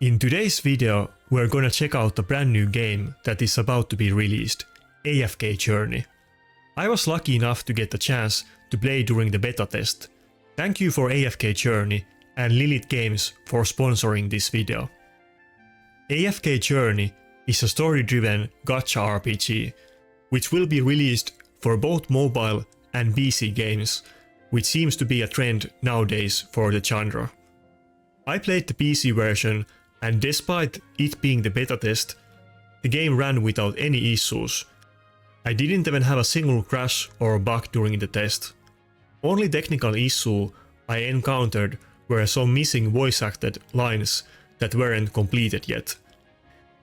In today's video, we're gonna check out a brand new game that is about to be released, AFK Journey. I was lucky enough to get a chance to play during the beta test. Thank you for AFK Journey and Lilith Games for sponsoring this video. AFK Journey is a story-driven gacha RPG, which will be released for both mobile and PC games, which seems to be a trend nowadays for the genre. I played the PC version, and despite it being the beta test, the game ran without any issues. I didn't even have a single crash or bug during the test. Only technical issue I encountered were some missing voice-acted lines that weren't completed yet.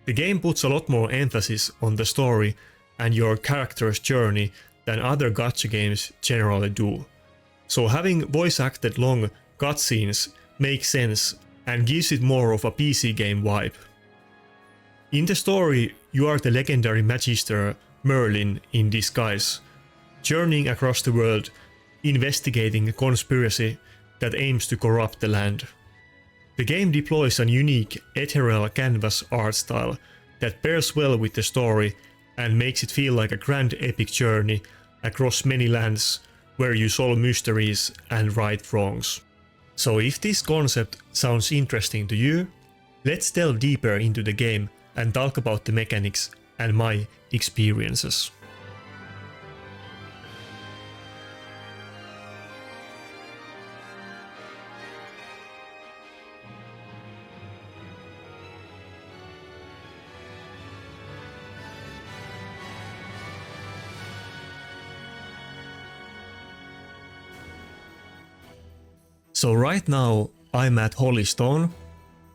The game puts a lot more emphasis on the story and your character's journey than other gacha games generally do. So having voice-acted long cutscenes makes sense and gives it more of a PC game vibe. In the story, you are the legendary magister Merlin in disguise, journeying across the world, investigating a conspiracy that aims to corrupt the land. The game deploys a unique ethereal canvas art style that pairs well with the story and makes it feel like a grand epic journey across many lands where you solve mysteries and right wrongs. So if this concept sounds interesting to you, let's delve deeper into the game and talk about the mechanics and my experiences. So right now I'm at Holystone,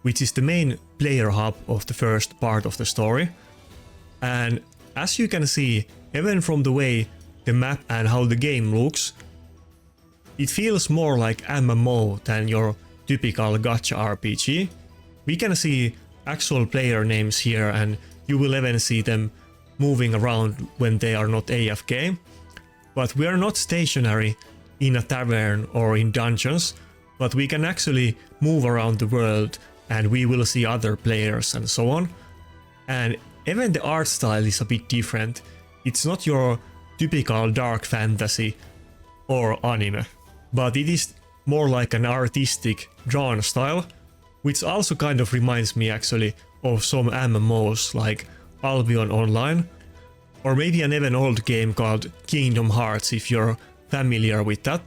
which is the main player hub of the first part of the story. And as you can see, even from the way the map and how the game looks, it feels more like MMO than your typical gacha RPG. We can see actual player names here, and you will even see them moving around when they are not AFK. But we are not stationary in a tavern or in dungeons, but we can actually move around the world and we will see other players and so on. And even the art style is a bit different. It's not your typical dark fantasy or anime, but it is more like an artistic drawn style, which also kind of reminds me actually of some MMOs like Albion Online, or maybe an even old game called Kingdom Hearts if you're familiar with that.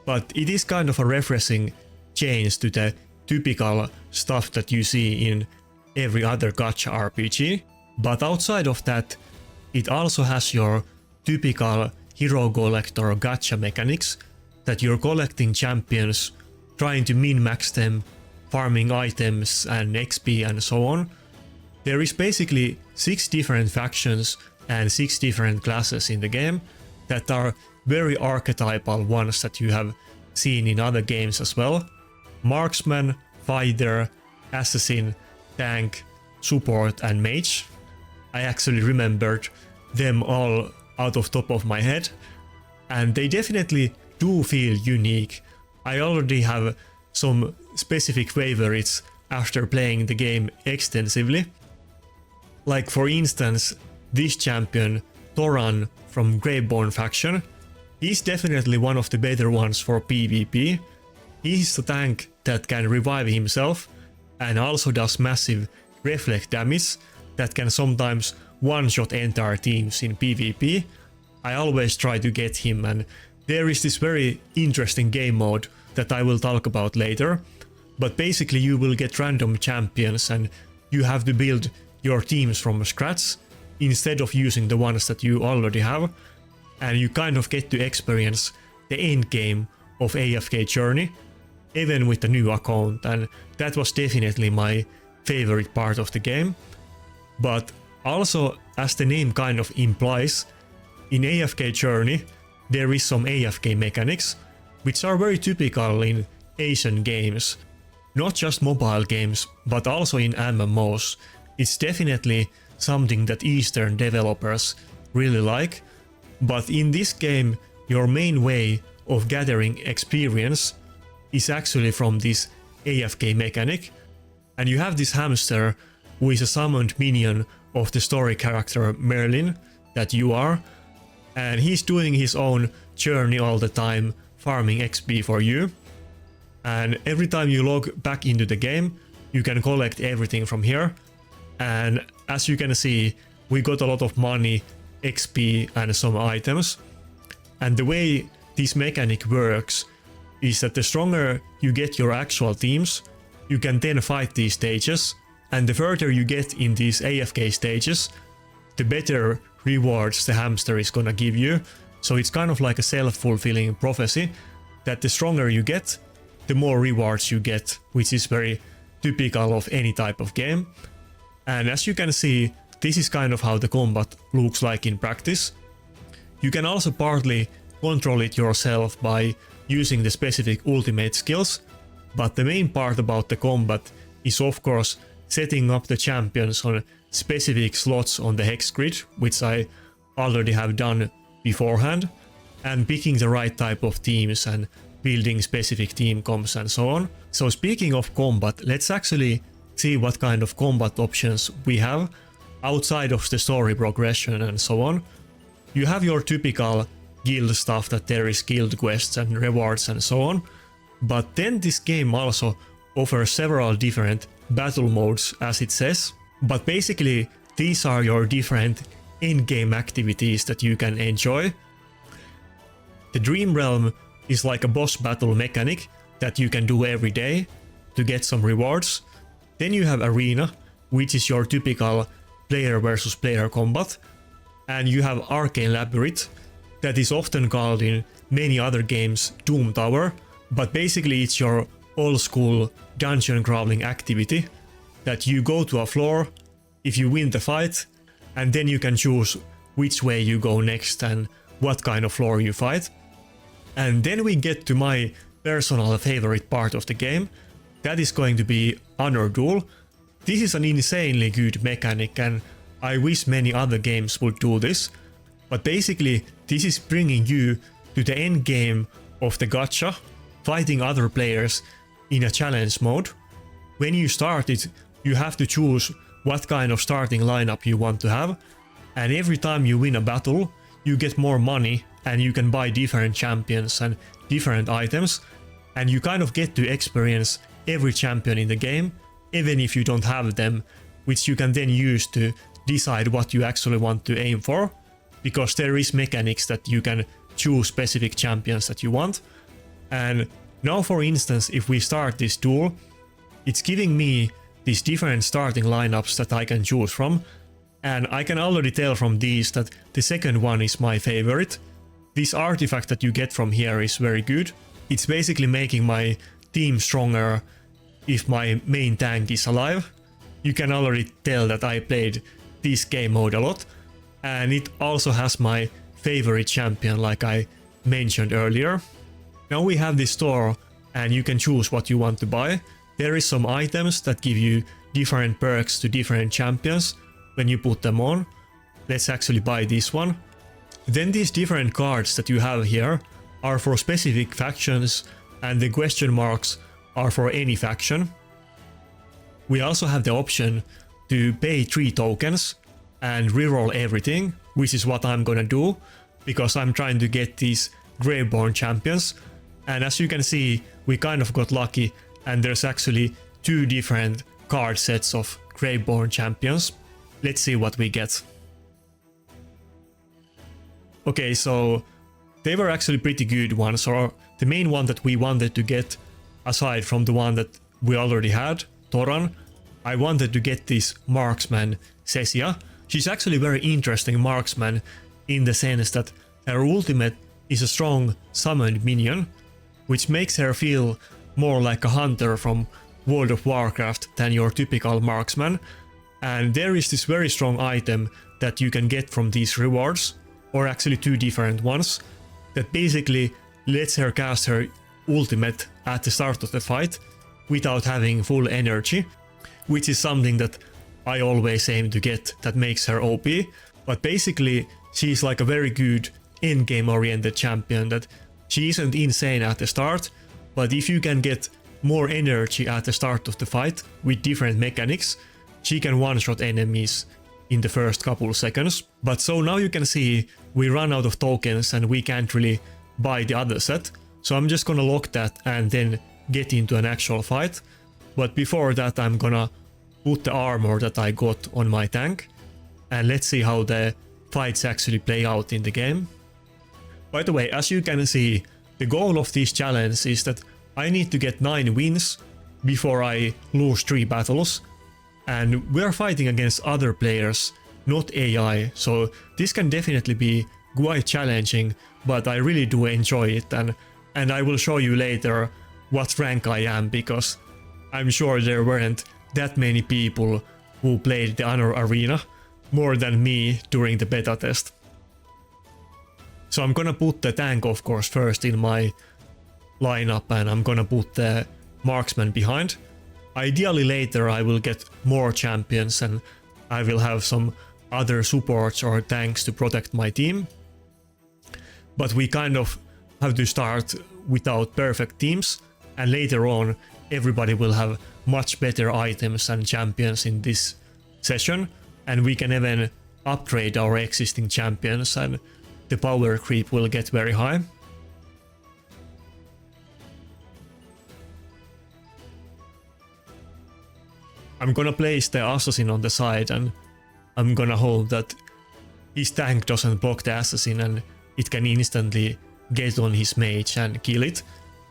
But it is kind of a refreshing change to the typical stuff that you see in every other gacha RPG. But outside of that, it also has your typical hero collector gacha mechanics, that you're collecting champions, trying to min-max them, farming items and XP and so on. There is basically 6 different factions and 6 different classes in the game that are very archetypal ones that you have seen in other games as well. Marksman, fighter, assassin, tank, support and mage. I actually remembered them all out of top of my head, and they definitely do feel unique. I already have some specific favorites after playing the game extensively. Like for instance, this champion, Thoran from Graveborn faction. He's definitely one of the better ones for PvP. He's a tank that can revive himself and also does massive reflect damage that can sometimes one-shot entire teams in PvP. I always try to get him, and there is this very interesting game mode that I will talk about later. But basically you will get random champions and you have to build your teams from scratch instead of using the ones that you already have. And you kind of get to experience the end game of AFK Journey, even with the new account, and that was definitely my favorite part of the game. But also, as the name kind of implies, in AFK Journey there is some AFK mechanics, which are very typical in Asian games. Not just mobile games, but also in MMOs. It's definitely something that Eastern developers really like. But in this game, your main way of gathering experience is actually from this AFK mechanic, And you have this hamster who is a summoned minion of the story character Merlin that you are, and he's doing his own journey all the time, farming XP for you. And every time you log back into the game, you can collect everything from here. And as you can see, we got a lot of money, XP and some items. And the way this mechanic works is that the stronger you get your actual teams, you can then fight these stages. And the further you get in these AFK stages, the better rewards the hamster is gonna give you. So it's kind of like a self-fulfilling prophecy that the stronger you get, the more rewards you get, which is very typical of any type of game. And as you can see, this is kind of how the combat looks like in practice. You can also partly control it yourself by using the specific ultimate skills, but the main part about the combat is of course setting up the champions on specific slots on the hex grid, which I already have done beforehand, and picking the right type of teams and building specific team comps and so on. So speaking of combat, let's actually see what kind of combat options we have outside of the story progression and so on. You have your typical guild stuff, that there is guild quests and rewards and so on, but then this game also offers several different battle modes, as it says. But basically these are your different in-game activities that you can enjoy. The Dream Realm is like a boss battle mechanic that you can do every day to get some rewards. Then you have Arena, which is your typical player versus player combat. And you have Arcane Labyrinth, that is often called in many other games Doom Tower, but basically it's your old school dungeon crawling activity that you go to a floor if you win the fight, and then you can choose which way you go next and what kind of floor you fight. And then we get to my personal favorite part of the game, that is going to be Honor Duel. This is an insanely good mechanic and I wish many other games would do this, but basically this is bringing you to the end game of the gacha, fighting other players in a challenge mode. When you start it, you have to choose what kind of starting lineup you want to have, and every time you win a battle, you get more money and you can buy different champions and different items, and you kind of get to experience every champion in the game, even if you don't have them, which you can then use to decide what you actually want to aim for, because there is mechanics that you can choose specific champions that you want. And now for instance, if we start this duel, it's giving me these different starting lineups that I can choose from, and I can already tell from these that the second one is my favorite. This artifact that you get from here is very good. It's basically making my team stronger if my main tank is alive. You can already tell that I played this game mode a lot, and it also has my favorite champion like I mentioned earlier. Now we have this store and you can choose what you want to buy. There is some items that give you different perks to different champions when you put them on. Let's actually buy this one. Then these different cards that you have here are for specific factions, and the question marks are for any faction. We also have the option to pay 3 tokens and reroll everything, which is what I'm gonna do because I'm trying to get these Graveborn champions. And as you can see, we kind of got lucky, and there's actually 2 different card sets of Graveborn champions. Let's see what we get. Okay, so they were actually pretty good ones, or the main one that we wanted to get, aside from the one that we already had, Toran, I wanted to get this marksman, Cecia. She's actually very interesting marksman in the sense that her ultimate is a strong summoned minion, which makes her feel more like a hunter from World of Warcraft than your typical marksman. And there is this very strong item that you can get from these rewards, or actually 2 different ones, that basically lets her cast her ultimate at the start of the fight without having full energy, which is something that I always aim to get, that makes her OP. But basically she's like a very good in-game oriented champion, that she isn't insane at the start, but if you can get more energy at the start of the fight with different mechanics. She can one-shot enemies in the first couple seconds. But so now you can see we run out of tokens and we can't really buy the other set. So I'm just gonna lock that and then get into an actual fight. But before that I'm gonna put the armor that I got on my tank. And let's see how the fights actually play out in the game. By the way, as you can see, the goal of this challenge is that I need to get 9 wins before I lose 3 battles. And we're fighting against other players, not AI, so this can definitely be quite challenging, but I really do enjoy it, and I will show you later what rank I am, because I'm sure there weren't that many people who played the Honor Arena more than me during the beta test. So I'm gonna put the tank of course first in my lineup, and I'm gonna put the marksman behind. Ideally later I will get more champions and I will have some other supports or tanks to protect my team. But we kind of have to start without perfect teams, and later on everybody will have much better items and champions in this session, and we can even upgrade our existing champions and the power creep will get very high. I'm gonna place the assassin on the side and I'm gonna hope that his tank doesn't block the assassin and it can instantly get on his mage and kill it.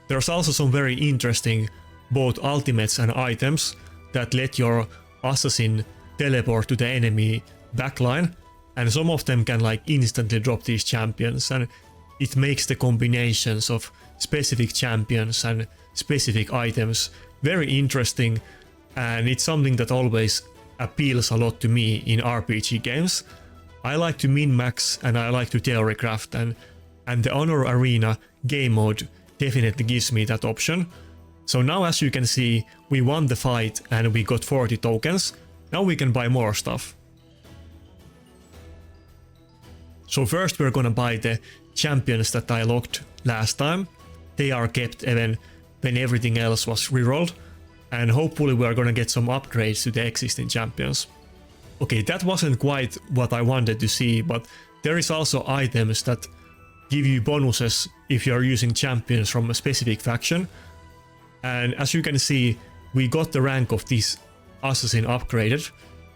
There's also some very interesting both ultimates and items that let your assassin teleport to the enemy backline, and some of them can like instantly drop these champions, and it makes the combinations of specific champions and specific items very interesting. And it's something that always appeals a lot to me in RPG games. I like to min-max and I like to theorycraft, and the Honor Arena game mode definitely gives me that option. So now as you can see, we won the fight and we got 40 tokens. Now we can buy more stuff. So first we're gonna buy the champions that I locked last time. They are kept even when everything else was rerolled. And hopefully we're gonna get some upgrades to the existing champions. Okay, that wasn't quite what I wanted to see, but there is also items that give you bonuses if you're using champions from a specific faction. And as you can see, we got the rank of this assassin upgraded,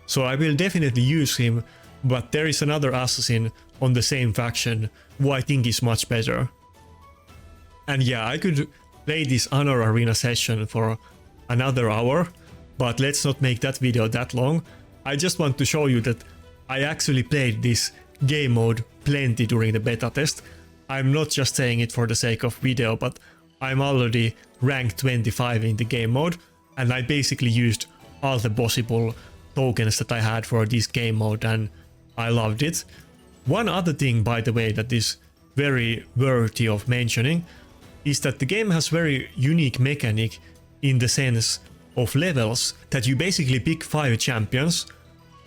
so I will definitely use him, but there is another assassin on the same faction who I think is much better. And yeah, I could play this Honor Arena session for another hour, but let's not make that video that long. I just want to show you that I actually played this game mode plenty during the beta test. I'm not just saying it for the sake of video, but I'm already ranked 25 in the game mode, and I basically used all the possible tokens that I had for this game mode, and I loved it. One other thing, by the way, that is very worthy of mentioning is that the game has very unique mechanic in the sense of levels, that you basically pick 5 champions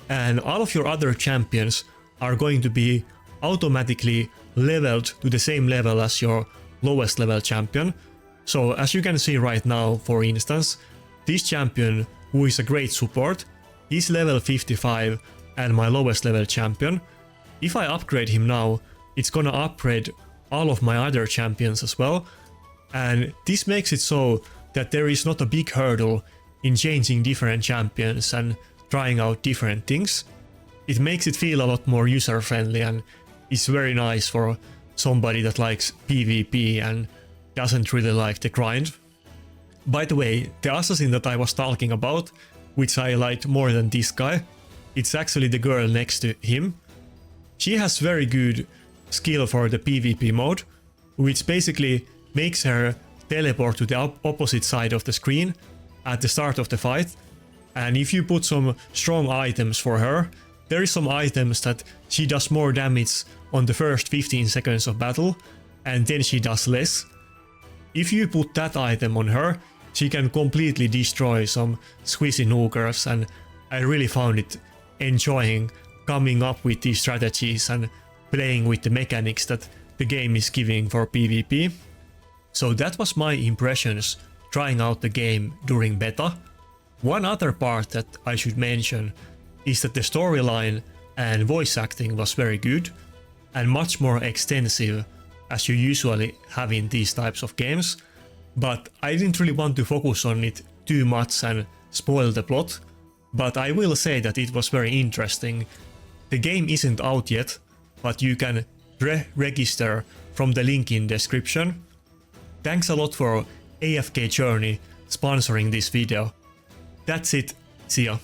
and all of your other champions are going to be automatically leveled to the same level as your lowest level champion. So as you can see right now, for instance, this champion, who is a great support, he's level 55 and my lowest level champion. If I upgrade him now, it's gonna upgrade all of my other champions as well, and this makes it so that there is not a big hurdle in changing different champions and trying out different things. It makes it feel a lot more user friendly, and it's very nice for somebody that likes PvP and doesn't really like the grind. By the way, the assassin that I was talking about, which I liked more than this guy, it's actually the girl next to him. She has very good skill for the PvP mode, which basically makes her teleport to the opposite side of the screen at the start of the fight. And if you put some strong items for her, there is some items that she does more damage on the first 15 seconds of battle, and then she does less. If you put that item on her, she can completely destroy some squishy noogers, and I really found it enjoying coming up with these strategies and playing with the mechanics that the game is giving for PvP. So that was my impressions trying out the game during beta. One other part that I should mention is that the storyline and voice acting was very good and much more extensive as you usually have in these types of games, but I didn't really want to focus on it too much and spoil the plot, but I will say that it was very interesting. The game isn't out yet, but you can register from the link in description. Thanks a lot for AFK Journey sponsoring this video. That's it, see ya.